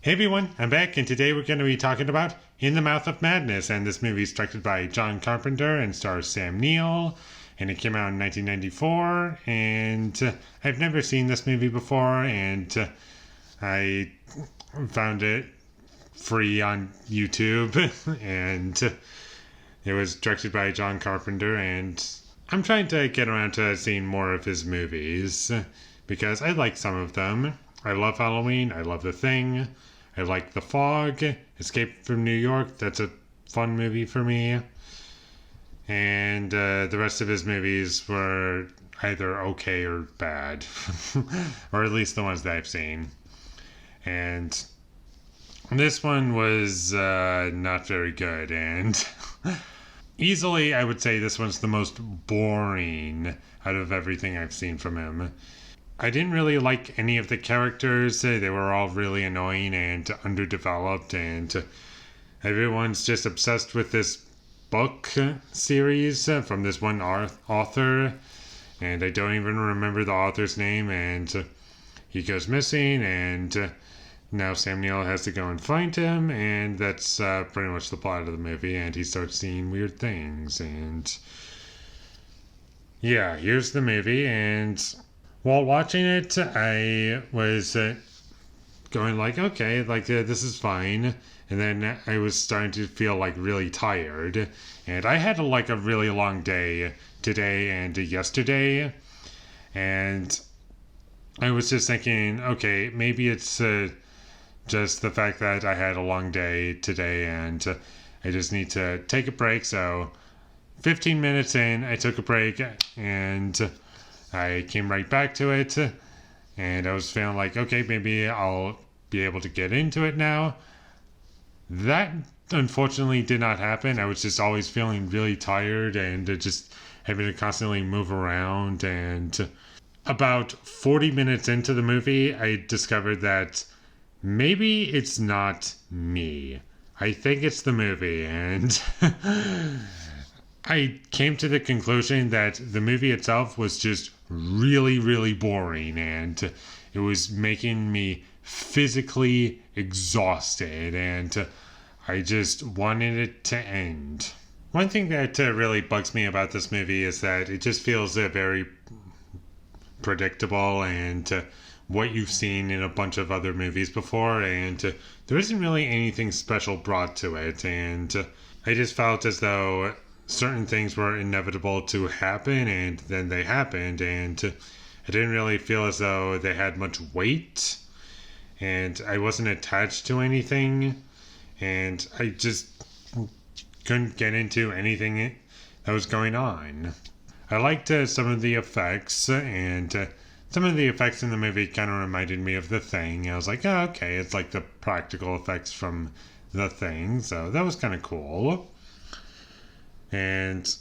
Hey everyone, I'm back, and today we're going to be talking about In the Mouth of Madness, and this movie is directed by John Carpenter and stars Sam Neill, and it came out in 1994, and I've never seen this movie before, and I found it free on YouTube, and it was directed by John Carpenter, and I'm trying to get around to seeing more of his movies, because I like some of them. I love Halloween, I love The Thing, I like The Fog, Escape from New York, that's a fun movie for me. And the rest of his movies were either okay or bad. Or at least the ones that I've seen. And this one was not very good. And easily, I would say this one's the most boring out of everything I've seen from him. I didn't really like any of the characters. They were all really annoying and underdeveloped, and everyone's just obsessed with this book series from this one author, and I don't even remember the author's name, and he goes missing, and now Sam Neill has to go and find him, and that's pretty much the plot of the movie, and he starts seeing weird things, and yeah, here's the movie, and while watching it, I was going like, okay, like this is fine. And then I was starting to feel like really tired. And I had like a really long day today and yesterday. And I was just thinking, okay, maybe it's just the fact that I had a long day today and I just need to take a break. So 15 minutes in, I took a break and I came right back to it, and I was feeling like, okay, maybe I'll be able to get into it now. That unfortunately did not happen. I was just always feeling really tired and just having to constantly move around. And about 40 minutes into the movie, I discovered that maybe it's not me. I think it's the movie, and I came to the conclusion that the movie itself was just really, really boring, and it was making me physically exhausted, and I just wanted it to end. One thing that really bugs me about this movie is that it just feels very predictable and what you've seen in a bunch of other movies before, and there isn't really anything special brought to it, and I just felt as though certain things were inevitable to happen, and then they happened, and I didn't really feel as though they had much weight, and I wasn't attached to anything, and I just couldn't get into anything that was going on. I liked some of the effects, and some of the effects in the movie kind of reminded me of The Thing. I was like, oh, okay, it's like the practical effects from The Thing, so that was kind of cool. And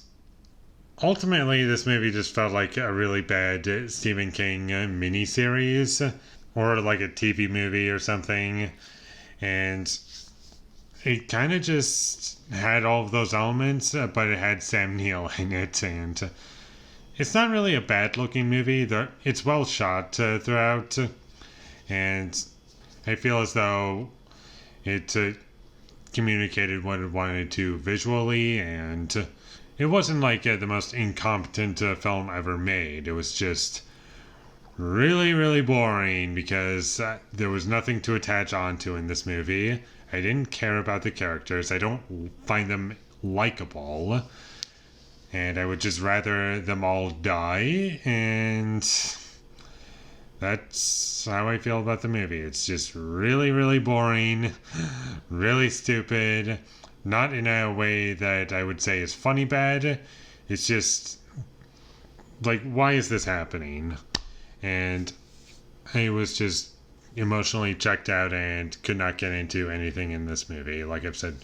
ultimately, this movie just felt like a really bad Stephen King miniseries, or like a TV movie or something. And it kind of just had all of those elements, but it had Sam Neill in it. And it's not really a bad looking movie. It's well shot throughout. And I feel as though it communicated what it wanted to visually, and it wasn't like the most incompetent film ever made. It was just really, really boring because there was nothing to attach onto in this movie. I didn't care about the characters. I don't find them likable, and I would just rather them all die, and that's how I feel about the movie. It's just really, really boring, really stupid, not in a way that I would say is funny bad. It's just like, why is this happening? And I was just emotionally checked out and could not get into anything in this movie. Like I've said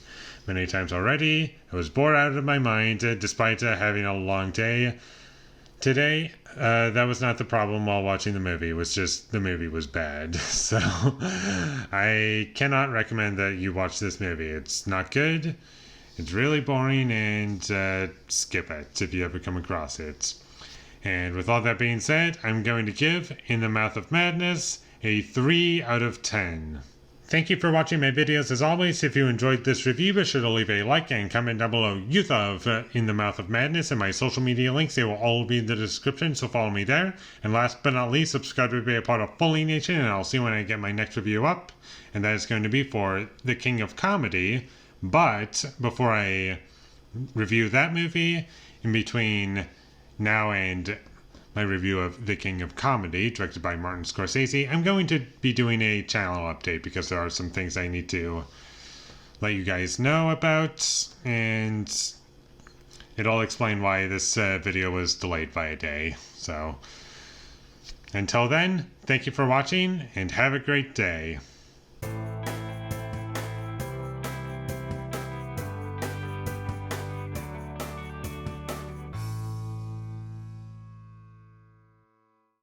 many times already, I was bored out of my mind despite having a long day today. That was not the problem while watching the movie. It was just the movie was bad. So I cannot recommend that you watch this movie. It's not good. It's really boring, and skip it if you ever come across it. And with all that being said, I'm going to give In the Mouth of Madness a 3 out of 10. Thank you for watching my videos. As always, if you enjoyed this review, be sure to leave a like and comment down below you thought of In the Mouth of Madness, and my social media links. They will all be in the description, so follow me there. And last but not least, subscribe to be a part of Foley Nation, and I'll see you when I get my next review up. And that is going to be for The King of Comedy. But before I review that movie, in between now and my review of The King of Comedy, directed by Martin Scorsese, I'm going to be doing a channel update because there are some things I need to let you guys know about, and it'll explain why this video was delayed by a day. So, until then, thank you for watching, and have a great day.